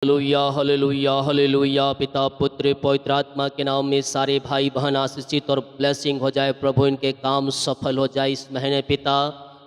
Hallelujah hallelujah hallelujah. पिता पुत्र पवित्र आत्मा के नाम में सारे भाई बहन आशीषित और ब्लेसिंग हो जाए। प्रभु इनके काम सफल हो जाए इस महीने पिता।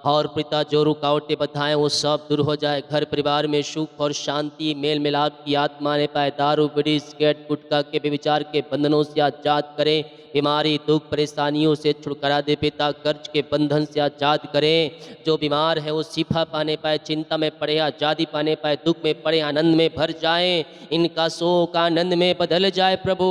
और पिता जो रुकावटें बताएं वो सब दूर हो जाए। घर परिवार में सुख और शांति मेल मिलाप की आत्मा ने पाए। दारू बीड़ी सिगरेट गुटखा के व्यभिचार के बंधनों से आजाद करें। बीमारी दुख परेशानियों से छुटकारा दे पिता। कर्ज के बंधन से आजाद करें। जो बीमार है वो शिफा पाने पाए, चिंता में पड़े आजादी पाने पाए, दुख में पड़े आनंद में भर जाए, इनका शोक आनंद में बदल जाए। प्रभु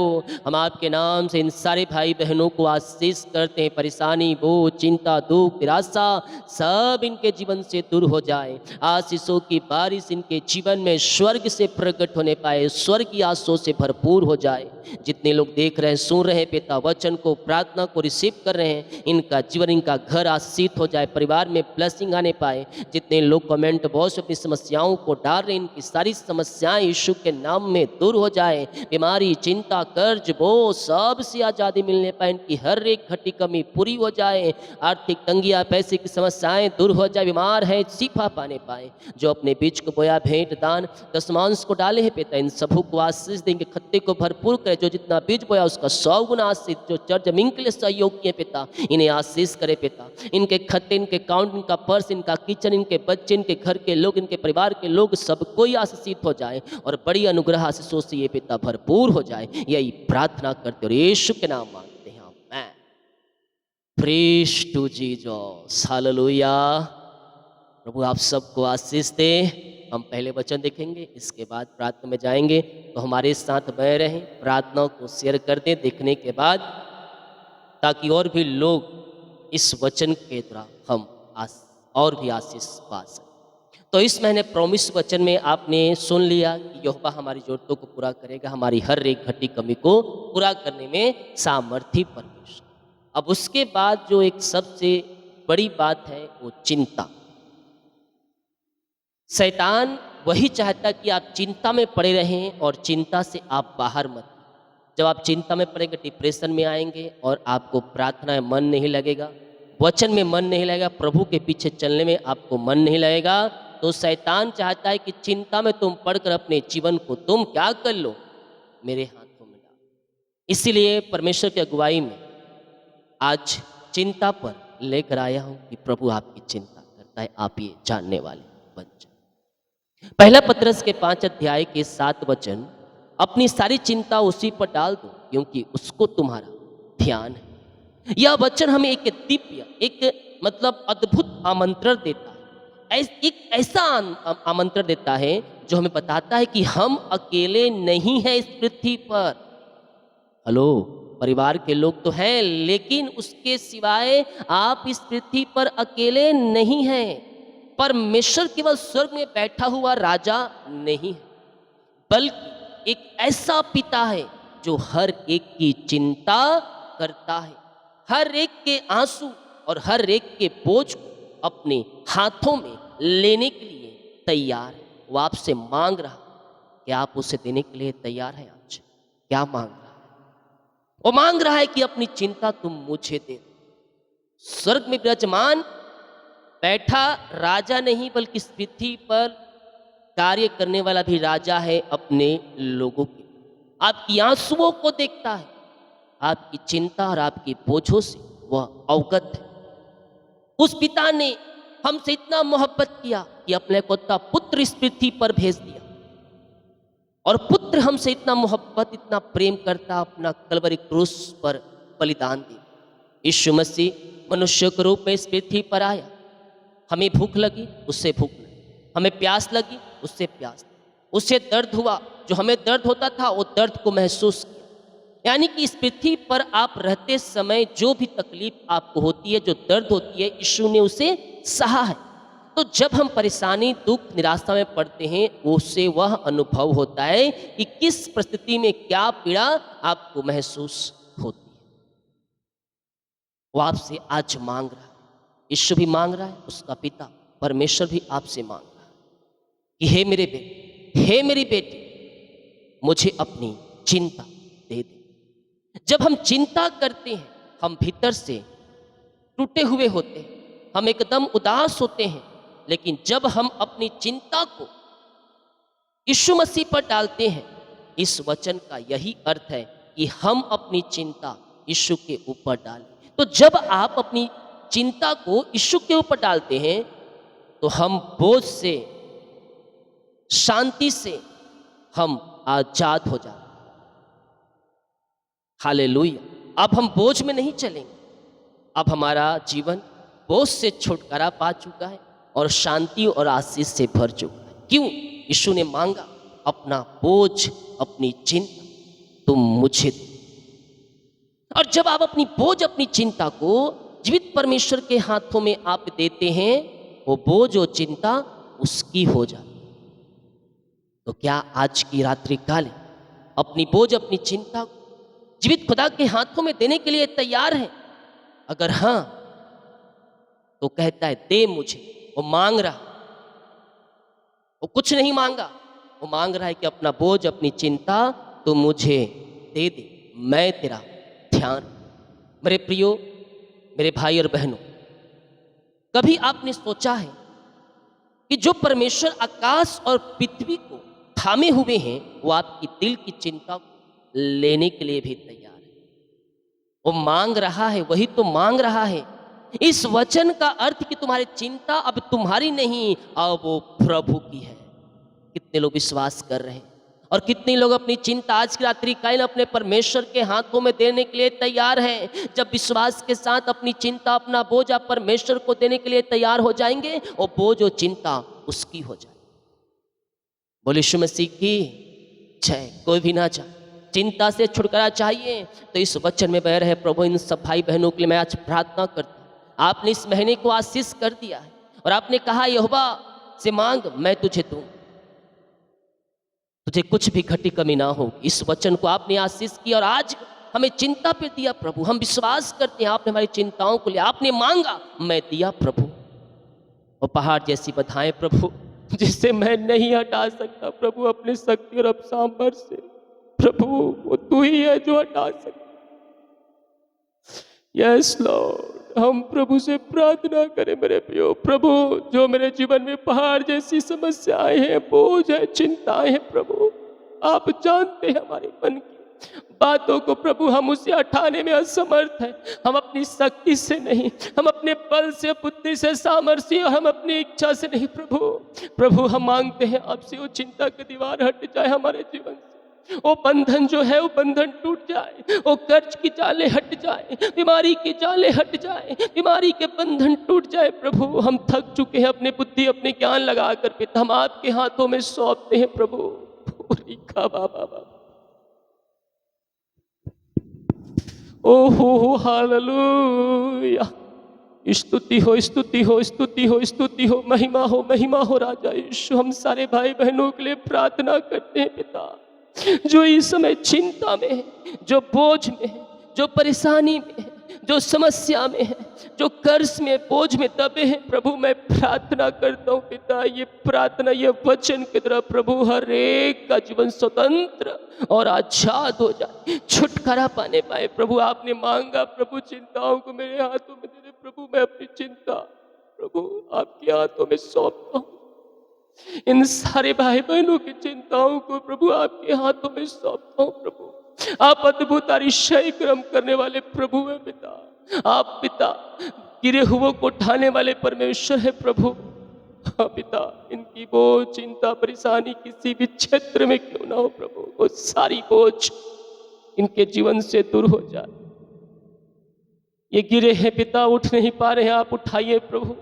हम आपके नाम से इन सारे भाई बहनों को आशीष करते हैं। परेशानी बोझ चिंता दुख निराशा सब इनके जीवन से दूर हो जाए। आशीषों की बारिश इनके जीवन में स्वर्ग से प्रकट होने पाए, स्वर्ग की आशीषों से भरपूर हो जाए। जितने लोग देख रहे हैं सुन रहे हैं पिता, वचन को प्रार्थना को रिसीव कर रहे हैं, इनका जीवन इनका घर आशीषित हो जाए, परिवार में ब्लेसिंग आने पाए। जितने लोग कमेंट बॉक्स अपनी समस्याओं को डाल रहे हैं, इनकी सारी समस्याएं यीशु के नाम में दूर हो जाए। बीमारी चिंता कर्ज बोझ सब से आज़ादी मिलने पाए। इनकी हर एक घटी कमी पूरी हो जाए। आर्थिक तंगियां पैसे की समस्याएं दूर हो जाए। बीमार है शिफा पाने पाए। जो अपने बीच को बोया भेंट दान दशमांश को डाले हैं पिता, इन सबों को आशीष देंगे, खत्ते को भरपूर करे। जो जितना बीज बोया उसका 100 गुना आशीष। जो चर्च जमीन के लिए सहयोग किए पिता, इन्हें आशीष करे पिता। इनके खत्ते इनके अकाउंट इनका पर्स इनका किचन इनके बच्चे इनके घर के लोग इनके परिवार के लोग सब कोई आशीषित हो जाए और बड़ी अनुग्रह आशीषों से ये पिता भरपूर हो जाए। यही प्रार्थना करते और यीशु के नाम मांगते हैं आमीन। Praise to Jesus hallelujah. प्रभु आप सबको आशीष दे। हम पहले वचन देखेंगे, इसके बाद प्रार्थना में जाएंगे। तो हमारे साथ बने रहें, प्रार्थनाओं को शेयर कर दें देखने के बाद, ताकि और भी लोग इस वचन के द्वारा हम और भी आशीष पा सकें। तो इस महीने प्रॉमिस वचन में आपने सुन लिया कि यहोवा हमारी जरूरतों को पूरा करेगा, हमारी हर एक घटी कमी को पूरा करने में सामर्थी परमेश्वर। अब उसके बाद जो एक सबसे बड़ी बात है वो चिंता। शैतान वही चाहता कि आप चिंता में पड़े रहें और चिंता से आप बाहर मत। जब आप चिंता में पड़ेंगे डिप्रेशन में आएंगे और आपको प्रार्थना में मन नहीं लगेगा, वचन में मन नहीं लगेगा, प्रभु के पीछे चलने में आपको मन नहीं लगेगा। तो शैतान चाहता है कि चिंता में तुम पढ़कर अपने जीवन को तुम क्या कर लो, मेरे हाथों में डाल। इसीलिए परमेश्वर की अगुवाई में आज चिंता पर लेकर आया हूं कि प्रभु आपकी चिंता करता है, आप ये जानने वाले बन जाए। पहला पतरस के 5 अध्याय के 7 वचन, अपनी सारी चिंता उसी पर डाल दो क्योंकि उसको तुम्हारा ध्यान है। यह वचन हमें एक दिव्य एक मतलब अद्भुत आमंत्रण देता है। एक ऐसा आमंत्रण देता है जो हमें बताता है कि हम अकेले नहीं हैं इस पृथ्वी पर। हेलो, परिवार के लोग तो हैं, लेकिन उसके सिवाय आप इस पृथ्वी पर अकेले नहीं हैं। परमेश्वर केवल स्वर्ग में बैठा हुआ राजा नहीं है, बल्कि एक ऐसा पिता है जो हर एक की चिंता करता है, हर एक के आंसू और हर एक के बोझ को अपने हाथों में लेने के लिए तैयार है। वो आपसे मांग रहा है कि आप उसे देने के लिए तैयार हैं। आज क्या मांग रहा है? वो मांग रहा है कि अपनी चिंता तुम मुझे दे दो। स्वर्ग में विराजमान बैठा राजा नहीं, बल्कि इस पृथ्वी पर कार्य करने वाला भी राजा है अपने लोगों के। आपकी आंसुओं को देखता है, आपकी चिंता और आपकी बोझों से वह अवगत है। उस पिता ने हमसे इतना मोहब्बत किया कि अपने इकलौता पुत्र इस पृथ्वी पर भेज दिया। और पुत्र हमसे इतना मोहब्बत इतना प्रेम करता, अपना कलवरी क्रूस पर बलिदान दिया। यीशु मसीह मनुष्य के रूप में इस पृथ्वी पर आया। हमें भूख लगी, उससे भूख लगी, हमें प्यास लगी, उससे प्यास लगी, उससे दर्द हुआ, जो हमें दर्द होता था वो दर्द को महसूस किया। यानी कि इस पृथ्वी पर आप रहते समय जो भी तकलीफ आपको होती है, जो दर्द होती है, यीशु ने उसे सहा है। तो जब हम परेशानी दुख निराशा में पड़ते हैं, उससे वह अनुभव होता है कि किस परिस्थिति में क्या पीड़ा आपको महसूस होती है। वो आपसे आज मांग रहा है, यीशु भी मांग रहा है, उसका पिता परमेश्वर भी आपसे मांग रहा है कि हे मेरे बेटे, हे मेरी बेटी, मुझे अपनी चिंता दे दे। जब हम चिंता करते हैं, हम भीतर से टूटे हुए होते हैं, हम एकदम उदास होते हैं। लेकिन जब हम अपनी चिंता को यीशु मसीह पर डालते हैं। इस वचन का यही अर्थ है कि हम अपनी चिंता यीशु के ऊपर डालें। तो जब आप अपनी चिंता को यीशु के ऊपर डालते हैं तो हम बोझ से, शांति से हम आजाद हो जाते हैं। हालेलुया। अब हम बोझ में नहीं चलेंगे। अब हमारा जीवन बोझ से छुटकारा पा चुका है और शांति और आशीष से भर चुका है। क्यों? यीशु ने मांगा, अपना बोझ, अपनी चिंता तुम मुझे दो। और जब आप अपनी बोझ, अपनी चिंता को जीवित परमेश्वर के हाथों में आप देते हैं, वो बोझ और चिंता उसकी हो जाती। तो क्या आज की रात्रि काल अपनी बोझ, अपनी चिंता को जीवित खुदा के हाथों में देने के लिए तैयार है? अगर हाँ, तो कहता है दे मुझे। वो मांग रहा, वो कुछ नहीं मांगा, वो मांग रहा है कि अपना बोझ, अपनी चिंता तो मुझे दे दे, मैं तेरा ध्यान। मेरे प्रियो, मेरे भाई और बहनों, कभी आपने सोचा है कि जो परमेश्वर आकाश और पृथ्वी को थामे हुए हैं, वो आपकी दिल की चिंता को लेने के लिए भी तैयार है। वो मांग रहा है, वही तो मांग रहा है। इस वचन का अर्थ कि तुम्हारी चिंता अब तुम्हारी नहीं, अब वो प्रभु की है। कितने लोग विश्वास कर रहे हैं? और कितने लोग अपनी चिंता आज की रात्रि काल अपने परमेश्वर के हाथों में देने के लिए तैयार हैं? जब विश्वास के साथ अपनी चिंता, अपना बोझ आप परमेश्वर को देने के लिए तैयार हो जाएंगे, और बोझ और चिंता उसकी हो जाए। बोले यीशु मसीह की जय। कोई भी ना चाहे चिंता से छुटकारा चाहिए तो इस वचन में बह रहे प्रभु, इन सब भाई बहनों के लिए मैं आज प्रार्थना करता हूँ। आपने इस महीने को आशीष कर दिया है और आपने कहा यहोवा से मांग, मैं तुझे दूं, तुझे कुछ भी घटी कमी ना हो। इस वचन को आपने आशीष किया और आज हमें चिंता पे दिया प्रभु। हम विश्वास करते हैं आपने हमारी चिंताओं को लिया, आपने मांगा, मैं दिया प्रभु। और पहाड़ जैसी बधाएं प्रभु, जिसे मैं नहीं हटा सकता प्रभु अपनी शक्ति और सामर्थ्य से। प्रभु वो तू ही है जो हटा सकता। यस लॉर्ड, हम प्रभु से प्रार्थना करें मेरे प्रियो। प्रभु, जो मेरे जीवन में पहाड़ जैसी समस्याएं हैं, बोझ है, चिंताएं हैं प्रभु, आप जानते हैं हमारे मन की बातों को प्रभु। हम उसे हटाने में असमर्थ हैं। हम अपनी शक्ति से नहीं, हम अपने बल से, बुद्धि से, सामर्थ्य, और हम अपनी इच्छा से नहीं प्रभु। प्रभु हम मांगते हैं आपसे, वो चिंता की दीवार हट जाए हमारे जीवन से। वो बंधन जो है वो बंधन टूट जाए, वो कर्ज की जाले हट जाए, बीमारी की जाले हट जाए, बीमारी के बंधन टूट जाए प्रभु। हम थक चुके हैं अपने बुद्धि, अपने ज्ञान लगाकर पिता, हम आपके हाथों में सौंपते हैं प्रभु। बाबा, ओहो हालेलुया। स्तुति हो, स्तुति हो, स्तुति हो, स्तुति हो, महिमा हो, महिमा हो राजा यीशु। हम सारे भाई बहनों के लिए प्रार्थना करते हैं पिता, जो इस समय चिंता में है, जो बोझ में है, जो परेशानी में है, जो समस्या में है, जो कर्ज में, बोझ में दबे हैं प्रभु। मैं प्रार्थना करता हूँ पिता, ये प्रार्थना, ये वचन की तरह प्रभु हर एक का जीवन स्वतंत्र और आजाद हो जाए, छुटकारा पाने पाए प्रभु। आपने मांगा प्रभु, चिंताओं को मेरे हाथों में दे दे प्रभु। मैं अपनी चिंता प्रभु आपके हाथों में सौंपता हूँ। इन सारे भाई बहनों की चिंताओं को प्रभु आपके हाथों में सौंपता हूँ प्रभु। आप अद्भुत आश्चर्य कर्म करने वाले प्रभु है पिता। आप पिता गिरे हुओं को उठाने वाले परमेश्वर है प्रभु। हाँ पिता, इनकी बोझ, चिंता, परेशानी किसी भी क्षेत्र में क्यों ना हो प्रभु, वो सारी बोझ इनके जीवन से दूर हो जाए। ये गिरे हैं पिता, उठ नहीं पा रहे हैं, आप उठाइए प्रभु।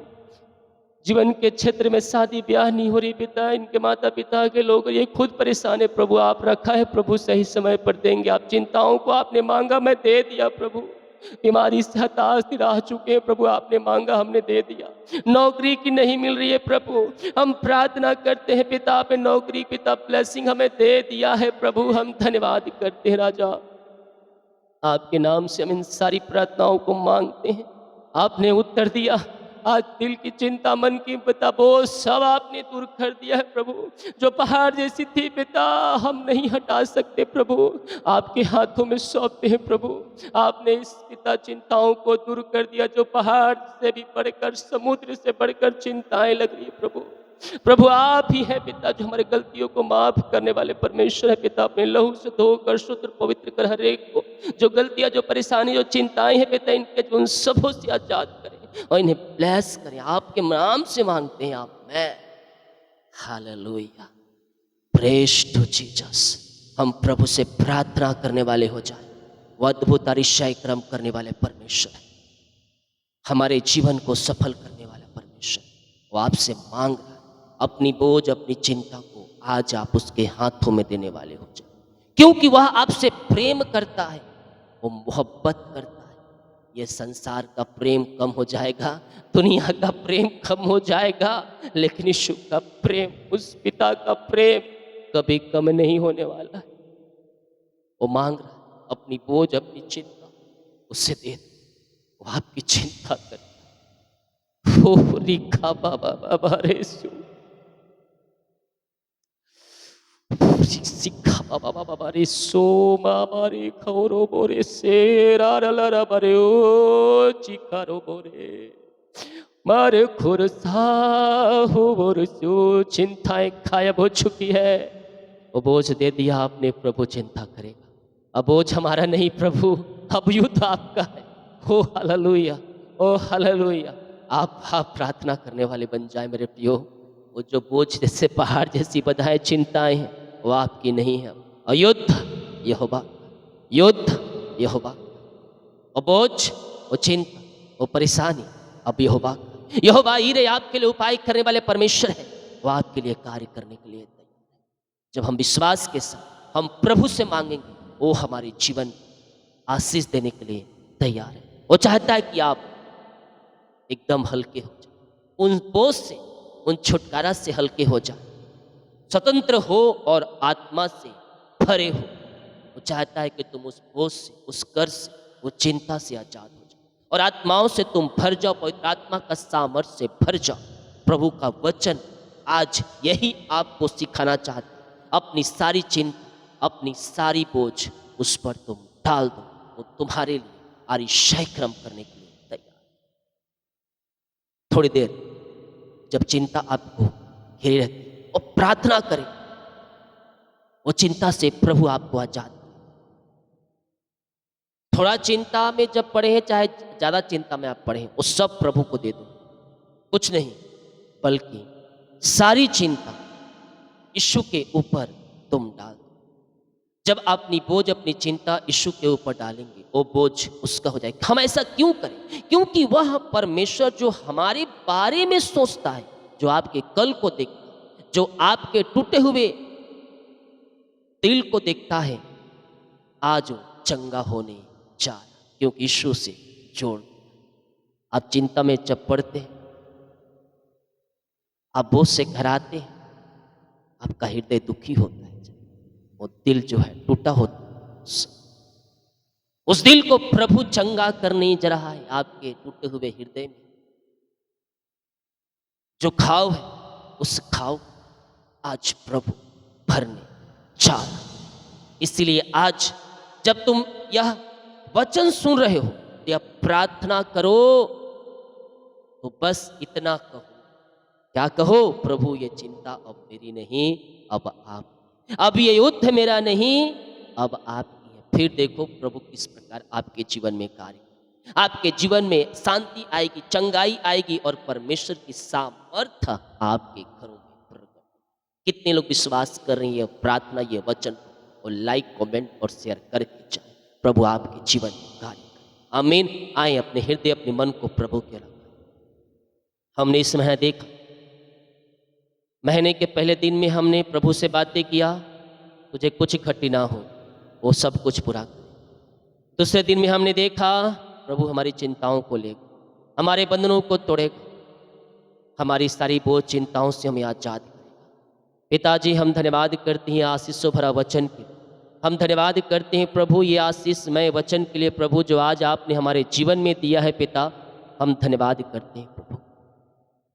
जीवन के क्षेत्र में शादी ब्याह नहीं हो रही पिता, इनके माता पिता के लोग ये खुद परेशान है प्रभु। आप रखा है प्रभु, सही समय पर देंगे। आप चिंताओं को आपने मांगा, मैं दे दिया प्रभु। बीमारी से हताश निराश चुके हैं प्रभु, आपने मांगा, हमने दे दिया। नौकरी की नहीं मिल रही है प्रभु, हम प्रार्थना करते हैं पिता, आपने नौकरी पिता ब्लेसिंग हमें दे दिया है प्रभु। हम धन्यवाद करते हैं राजा, आपके नाम से हम इन सारी प्रार्थनाओं को मांगते हैं। आपने उत्तर दिया। आज दिल की चिंता, मन की पिता बोझ सब आपने दूर कर दिया है प्रभु। जो पहाड़ जैसी थी पिता, हम नहीं हटा सकते प्रभु, आपके हाथों में सौंपते हैं प्रभु। आपने इस पिता चिंताओं को दूर कर दिया, जो पहाड़ से भी बढ़कर, समुद्र से बढ़कर चिंताएं लग रही है प्रभु। प्रभु आप ही हैं पिता जो हमारे गलतियों को माफ करने वाले परमेश्वर है पिता। अपने लहू से धोकर शुद्ध और पवित्र कर हर एक को, जो गलतियां, जो परेशानी, जो चिंताएं हैं पिता, इनके जो उन सबों से आजाद करें और इन्हें ब्लेस करें। आपके नाम से मांगते हैं आप मैं। Hallelujah, praise to Jesus. हम प्रभु से प्रार्थना करने वाले हो जाए। वो अद्भुत अतिशय कर्म करने वाले परमेश्वर है, हमारे जीवन को सफल करने वाला परमेश्वर। वो आपसे मांग रहा है अपनी बोझ, अपनी चिंता को आज आप उसके हाथों में देने वाले हो जाए, क्योंकि वह आपसे प्रेम करता है, वो मोहब्बत करता है। ये संसार का प्रेम कम हो जाएगा, दुनिया का प्रेम कम हो जाएगा, लेकिन यीशु का प्रेम, उस पिता का प्रेम कभी कम नहीं होने वाला है। वो मांग रहा है अपनी बोझ, अपनी चिंता उससे दे दो, वो आपकी चिंता करता है। ओ रिखा बाबा बाबा रे सु सिखा बाबा बाबा बाबा रे सो मामा रे खौरो बोरे सेरा रलरा बरे ओ चिकारो बोरे मारे खुरसा हो बोरे सो। चिंताएं गायब हो चुकी है, वो बोझ दे दिया आपने, प्रभु चिंता करेगा। अब बोझ हमारा नहीं प्रभु, अब युद्ध आपका है। ओ हालेलुया, ओ हालेलुया। आप प्रार्थना करने वाले बन जाए मेरे प्रियो। वो जो बोझ जैसे पहाड़ जैसी बधाएं, चिंताएं हैं, वो आपकी नहीं है। और युद्ध यहोवा, युद्ध यहोवा। और बोझ, वो चिंता, वो परेशानी अब यहोवा, यहोवा हीरे आपके लिए उपाय करने वाले परमेश्वर है। वो आपके लिए कार्य करने के लिए तैयार है। जब हम विश्वास के साथ हम प्रभु से मांगेंगे, वो हमारे जीवन आशीष देने के लिए तैयार है। वो चाहता है कि आप एकदम हल्के हो जाए, उन बोझ से, उन छुटकारा से हल्के हो जाए, स्वतंत्र हो और आत्मा से भरे हो। वो चाहता है कि तुम उस बोझ से, उस कर्ज से, वो चिंता से आजाद हो जाओ और आत्माओं से तुम भर जाओ, पवित्र आत्मा का सामर्थ्य से भर जाओ। प्रभु का वचन आज यही आपको सिखाना चाहता है। अपनी सारी चिंता, अपनी सारी बोझ उस पर तुम डाल दो, वो तुम्हारे लिए अतिशय कर्म करने के लिए तैयार। थोड़ी देर जब चिंता आपको घेरे रहती और प्रार्थना करें, वो चिंता से प्रभु आपको आजाद। थोड़ा चिंता में जब पड़े हैं, चाहे ज्यादा चिंता में आप पड़े हैं, वो सब प्रभु को दे दो। कुछ नहीं बल्कि सारी चिंता यीशु के ऊपर तुम डाल दो। जब अपनी बोझ, अपनी चिंता यीशु के ऊपर डालेंगे, वो बोझ उसका हो जाएगा। हम ऐसा क्यों करें? क्योंकि वह परमेश्वर जो हमारे बारे में सोचता है, जो आपके कल को देखता है, जो आपके टूटे हुए दिल को देखता है, आज वो चंगा होने जा रहा, क्योंकि यीशु से जोड़। आप चिंता में जब पड़ते हैं, आप बोझ से घराते हैं, आपका हृदय दुखी होता है, वो दिल जो है टूटा होता है, उस दिल को प्रभु चंगा करने जा रहा है। आपके टूटे हुए हृदय में जो घाव है, उस घाव आज प्रभु भरने जा रहा है। इसलिए आज जब तुम यह वचन सुन रहे हो, यह प्रार्थना करो, तो बस इतना कहो। क्या कहो? प्रभु ये चिंता अब मेरी नहीं, अब आप, अब ये युद्ध मेरा नहीं, अब आपकी है। फिर देखो प्रभु किस प्रकार आपके जीवन में कार्य, आपके जीवन में शांति आएगी, चंगाई आएगी और परमेश्वर की सामर्थ्य आपके घरों में प्रकट। कितने लोग विश्वास कर रही है प्रार्थना, ये वचन, और लाइक, कमेंट और शेयर करके जाए। प्रभु आपके जीवन में कार्य करे। आमीन। आए अपने हृदय, अपने मन को प्रभु के रखें। हमने इस महीने देखा, महीने के पहले दिन में हमने प्रभु से बातें किया, तुझे कुछ इकट्ठी ना हो, वो सब कुछ पूरा करे। दूसरे दिन में हमने देखा प्रभु हमारी चिंताओं को लेगा, हमारे बंधनों को तोड़ेगा, हमारी सारी बोझ चिंताओं से हमें आजाद करेगा। पिताजी हम धन्यवाद करते हैं आशीषों भरा वचन के लिए। हम धन्यवाद करते हैं प्रभु ये आशीषमय वचन के लिए, प्रभु जो आज आपने हमारे जीवन में दिया है। पिता हम धन्यवाद करते हैं प्रभु।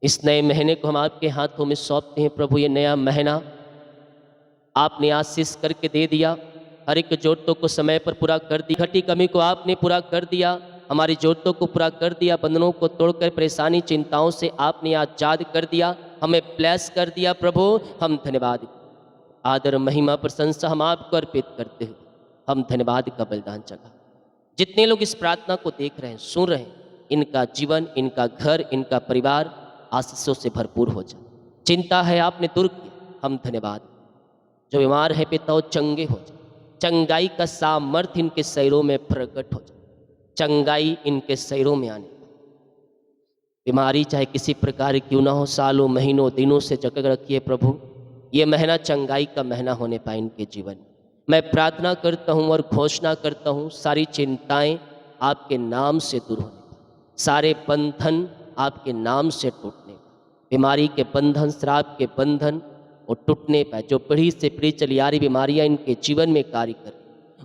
इस नए महीने को हम आपके हाथों में सौंपते हैं प्रभु। ये नया महीना आपने आशीष करके दे दिया, हर एक जरूरतों को समय पर पूरा कर दिया, घटी कमी को आपने पूरा कर दिया, हमारी जरूरतों को पूरा कर दिया, बंधनों को तोड़कर परेशानी चिंताओं से आपने आजाद कर दिया। हमें ब्लेस कर दिया प्रभु, हम धन्यवाद। आदर महिमा प्रशंसा हम आपको अर्पित करते हुए हम धन्यवाद का बलिदान चढ़ा। जितने लोग इस प्रार्थना को देख रहे हैं, सुन रहे हैं, इनका जीवन, इनका घर, इनका परिवार आशीषों से भरपूर हो जाए। चिंता है आपने दूर किया, हम धन्यवाद। जो बीमार है पिता वो चंगे हो जाए, चंगाई का सामर्थ्य इनके शरीरों में प्रकट हो जाए, चंगाई इनके शरीरों में आने। बीमारी चाहे किसी प्रकार क्यों ना हो, सालों महीनों दिनों से जकड़ रखी है प्रभु, ये महीना चंगाई का महीना होने पाए इनके जीवन में। मैं प्रार्थना करता हूँ और घोषणा करता हूँ, सारी चिंताएं आपके नाम से दूर होने पाए, सारे बंधन आपके नाम से टूटने पाए, बीमारी के बंधन, श्राप के बंधन वो टूटने पाए। जो पीढ़ी से पीढ़ी चली आ रही बीमारियां इनके जीवन में कार्य कर,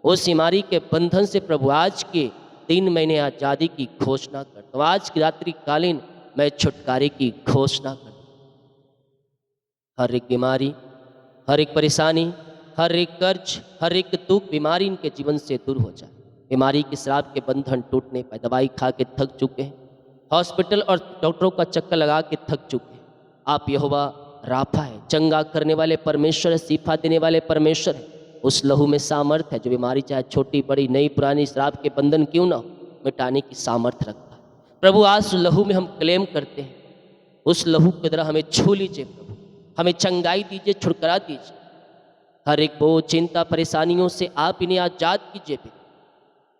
उस बीमारी के बंधन से प्रभु आज के 3 महीने आज़ादी की घोषणा करता हूँ। आज की रात्रि कालीन मैं छुटकारे की घोषणा करता हूँ। हर एक बीमारी, हर एक परेशानी, हर एक कर्ज, हर एक दुख, बीमारी इनके जीवन से दूर हो जाए। बीमारी के श्राप के बंधन टूटने पाए। दवाई खा के थक चुके हैं, हॉस्पिटल और डॉक्टरों का चक्कर लगा के थक चुके हैं। आप यहोवा राफा है, चंगा करने वाले परमेश्वर है, शिफा देने वाले परमेश्वर है। उस लहू में सामर्थ है, जो बीमारी चाहे छोटी बड़ी नई पुरानी श्राप के बंधन क्यों ना हो, मिटाने की सामर्थ रखता है। प्रभु आज उस लहू में हम क्लेम करते हैं, उस लहू की तरह हमें छू लीजिए प्रभु, हमें चंगाई दीजिए, छुटकारा दीजिए। हर एक बोझ, चिंता, परेशानियों से आप इन्हें आजाद कीजिए प्रभु।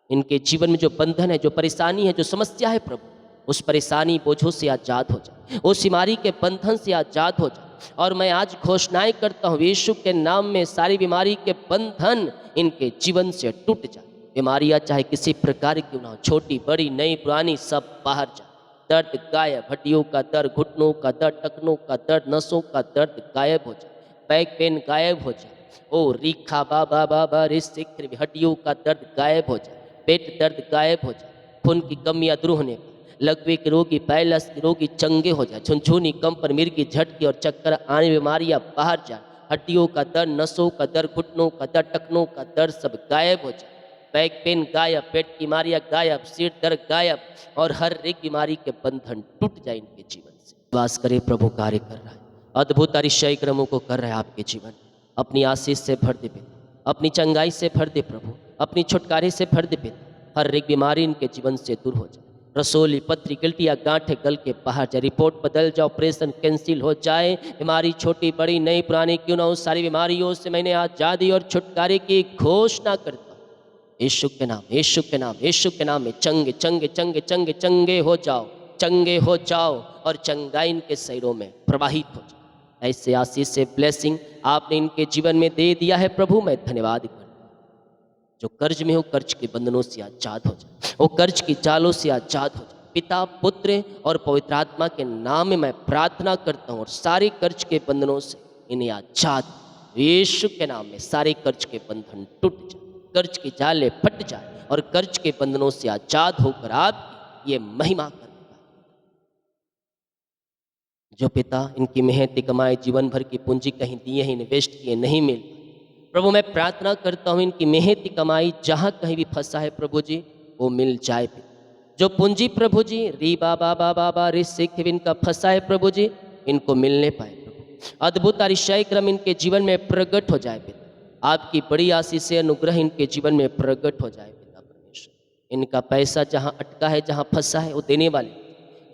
इनके जीवन में जो बंधन है, जो परेशानी है, जो समस्या है प्रभु, उस परेशानी बोझों से आजाद हो जाए, उस बीमारी के बंधन से आजाद हो जाए। और मैं आज घोषणाएं करता हूँ, यीशु के नाम में सारी बीमारी के बंधन इनके जीवन से टूट जाए। बीमारियां चाहे किसी प्रकार की ना हो, छोटी बड़ी नई पुरानी, सब बाहर जाए। दर्द गायब, हड्डियों का दर्द, घुटनों का दर्द, टखनों का दर्द, नसों का दर्द गायब हो जाए, बैक पेन गायब हो जाए। ओ रीखा बाबा बाबा रे शीघ्र, हड्डियों का दर्द गायब हो जाए, पेट दर्द गायब हो जाए, खून की कमियां दूर होने, लकवे के रोगी, पैलस के रोगी चंगे हो जाए, झुनझुनी, कंपन, मिर्गी, झटकी और चक्कर आने बीमारियां बाहर जाए। हड्डियों का दर्द, नसों का दर्द, घुटनों का दर्द, टखनों का दर्द सब गायब हो जाए। बैक पेन गायब, पेट की बीमारियां गायब, सिर दर्द गायब और हर एक बीमारी के बंधन टूट जाए इनके जीवन से। विश्वास करे प्रभु कार्य कर रहा है, अद्भुत अतिशय क्रमों को कर रहा है आपके जीवन। अपनी आशीष से भर दे पिता, अपनी चंगाई से भर दे प्रभु, अपनी छुटकारे से भर दे पिता। हर एक बीमारी इनके जीवन से दूर हो जाए। रसोली, पथरी, गिल्टियाँ, गांठें गल के बाहर जाए, रिपोर्ट बदल जाए, ऑपरेशन कैंसिल हो जाए। बीमारी छोटी बड़ी नई पुरानी क्यों ना हो, सारी बीमारियों से मैंने आजादी और छुटकारे की घोषणा करता हूँ। यीशु के नाम, यीशु के नाम, यीशु के नाम में चंगे चंगे चंगे चंगे चंगे हो जाओ, चंगे हो जाओ और चंगाई इनके शरीरों में प्रवाहित हो जाए। ऐसे आशीष से ब्लेसिंग आपने इनके जीवन में दे दिया है प्रभु, मैं धन्यवाद करता हूँ। जो कर्ज में हो, कर्ज के बंधनों से आजाद हो जाए, वो कर्ज की जालों से आजाद हो जाए। पिता, पुत्र और पवित्र आत्मा के नाम में मैं प्रार्थना करता हूँ और सारे कर्ज के बंधनों से इन्हें आजाद, यीशु के नाम में सारे कर्ज के बंधन टूट जाए, कर्ज की जालें फट जाए और कर्ज के बंधनों से आजाद होकर आप ये महिमा कर पाए। जो पिता इनकी मेहनत कमाए जीवन भर की पूंजी कहीं दिए हैं, इन्वेस्ट किए, नहीं मिल, प्रभु मैं प्रार्थना करता हूँ इनकी मेहनत की कमाई जहाँ कहीं भी फंसा है प्रभु जी वो मिल जाए। जो पूंजी प्रभु जी री बाबा बाबा बा रे सिख इनका फंसा है प्रभु जी, इनको मिलने पाए प्रभु। अद्भुत अतिशय क्रम इनके जीवन में प्रकट हो जाए पिता, आपकी बड़ी आशीष से अनुग्रह इनके जीवन में प्रकट हो जाए पिता परमेश्वर। इनका पैसा जहाँ अटका है, जहाँ फंसा है वो देने वाले,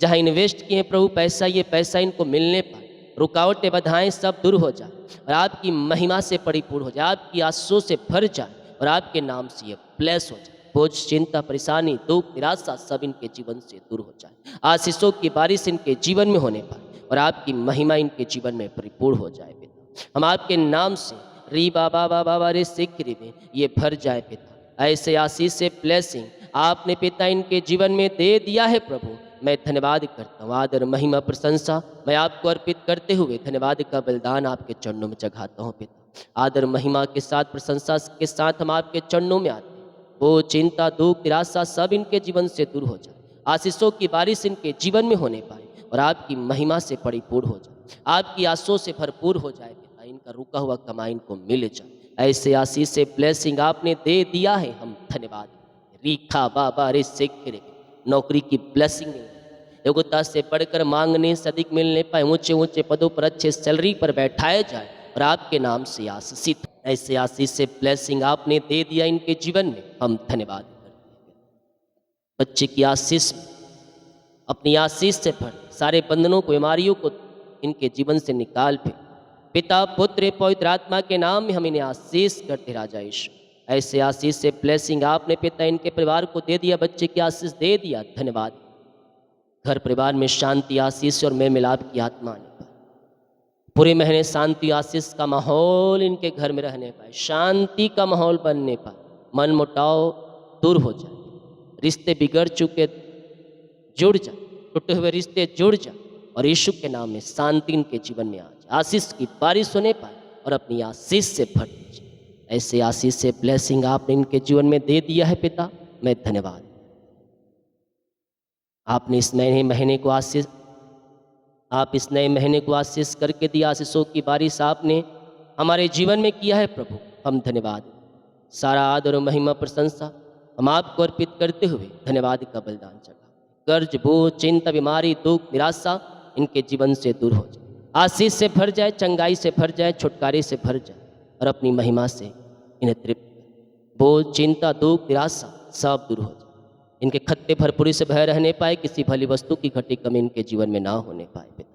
जहाँ इन्वेस्ट किए प्रभु पैसा, ये पैसा इनको मिलने पाए, रुकावटें बाधाएं सब दूर हो जाए और आपकी महिमा से परिपूर्ण हो जाए, आपकी आशीषों से भर जाए और आपके नाम से ये ब्लेस हो जाए। बोझ, चिंता, परेशानी, दुख, निराशा सब इनके जीवन से दूर हो जाए। आशीषों की बारिश इनके जीवन में होने पाए और आपकी महिमा इनके जीवन में परिपूर्ण हो जाए पिता। हम आपके नाम से री बाबा बाबा रे सिक्री में ये भर जाए पिता। ऐसे आशीष से ब्लेसिंग आपने पिता इनके जीवन में दे दिया है प्रभु, मैं धन्यवाद करता हूँ। आदर महिमा प्रशंसा मैं आपको अर्पित करते हुए धन्यवाद का बलिदान आपके चरणों में चढ़ाता हूँ पिता। आदर महिमा के साथ, प्रशंसा के साथ हम आपके चरणों में आते हैं। वो चिंता, दुख, निराशा सब इनके जीवन से दूर हो जाए, आशीषों की बारिश इनके जीवन में होने पाए और आपकी महिमा से परिपूर्ण हो जाए, आपकी आशीषों से भरपूर हो जाए पिता। इनका रुका हुआ कमाई इनको मिल जाए। ऐसे आशीष से ब्लेसिंग आपने दे दिया है, हम धन्यवाद। रीखा बाबा रे सिख नौकरी की ब्लेसिंग योग्यता से बढ़कर मांगने से अधिक मिलने पाए, ऊंचे ऊंचे पदों पर अच्छे सैलरी पर बैठाया जाए और आपके नाम से आशीषित। ऐसे आशीष से ब्लेसिंग आपने दे दिया इनके जीवन में, हम धन्यवाद करते हैं। बच्चे की आशीष अपनी आशीष से भर, सारे बंधनों को, बीमारियों को इनके जीवन से निकाल फेंक। पिता पुत्र पवित्र आत्मा के नाम में हम इन्हें आशीष करते राजा यीशु। ऐसे आशीष से ब्लेसिंग आपने पिता इनके परिवार को दे दिया, बच्चे की आशीष दे दिया, धन्यवाद। घर परिवार में शांति, आशीष और मेल मिलाप की आत्मा आने पाए। पूरे महीने शांति आशीष का माहौल इनके घर में रहने पाए, शांति का माहौल बनने पाए, मन मुटाव दूर हो जाए, रिश्ते बिगड़ चुके जुड़ जाए, टूटे हुए रिश्ते जुड़ जाए और यीशु के नाम में शांति इनके जीवन में आ जाए, आशीष की बारिश होने पाए और अपनी आशीष से भर दीजिए। ऐसे आशीष से ब्लेसिंग आपने इनके जीवन में दे दिया है पिता, मैं धन्यवाद। आपने इस नए महीने को आशीष, आप इस नए महीने को आशीष करके दिया, आशीषों की बारिश आपने हमारे जीवन में किया है प्रभु, हम धन्यवाद। सारा आदर और महिमा प्रशंसा हम आपको अर्पित करते हुए धन्यवाद का बलिदान चढ़ा। कर्ज, बोझ, चिंता, बीमारी, दुख, निराशा इनके जीवन से दूर हो जाए, आशीष से भर जाए, चंगाई से भर जाए, छुटकारे से भर जाए और अपनी महिमा से इन्हें तृप्त। बोझ, चिंता, दुख, निराशा सब दूर हो जाए, इनके खत्ते भरपूरी से भय रहने पाए, किसी भली वस्तु की घटी कमी इनके जीवन में ना होने पाए पिता।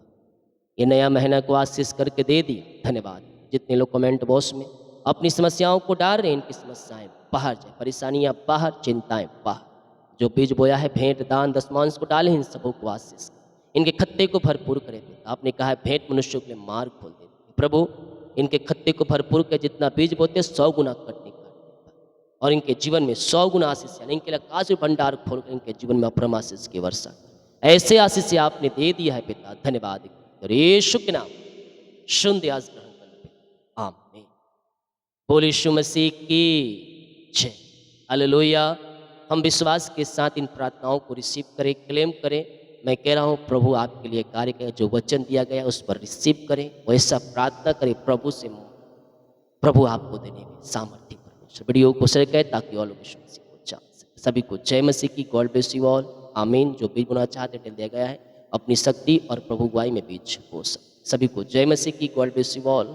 ये नया महीना को आशीष करके दे दिए, धन्यवाद। जितने लोग कमेंट बॉक्स में अपनी समस्याओं को डाल रहे हैं, इनकी समस्याएं बाहर जाए, परेशानियां बाहर, चिंताएं बाहर। जो बीज बोया है भेंट, दान, दशमांश को डाले, इन सबों को आशीष, इनके खत्ते को भरपूर करे पिता। आपने कहा है भेंट मनुष्यों के लिए मार्ग खोल देती है प्रभु, इनके खत्ते को भरपूर कर जितना बीज बोते 100 गुना करने का और इनके जीवन में 100 गुना आशीष, यानी इनके लिए आकाश भंडार खोलकर इनके जीवन में अपरम आशीष की वर्षा, ऐसे आशीष आपने दे दिया है पिता, धन्यवाद। और यीशु के नाम शुद्ध आज ग्रहण करने, आमीन। बोल यीशु मसीह की जय, हालेलुया। हम विश्वास के साथ इन प्रार्थनाओं को रिसीव करें, क्लेम करें। मैं कह रहा हूँ प्रभु आपके लिए कार्य करें, जो वचन दिया गया उस पर रिसीव करें, वैसा प्रार्थना करें प्रभु से, प्रभु आपको देने में सामर्थ्य परमेश्वर। वीडियो को शेयर करें ताकि और लोग यीशु मसीह को जान सकें। सभी को जय मसीह की, गॉड ब्लेस यू ऑल, आमीन। जो बीज बोना चाहते हैं दिया गया है, अपनी शक्ति और प्रभु गुआई में बीज बो सकते। सभी को जय मसीह की, गॉड ब्लेस यू ऑल।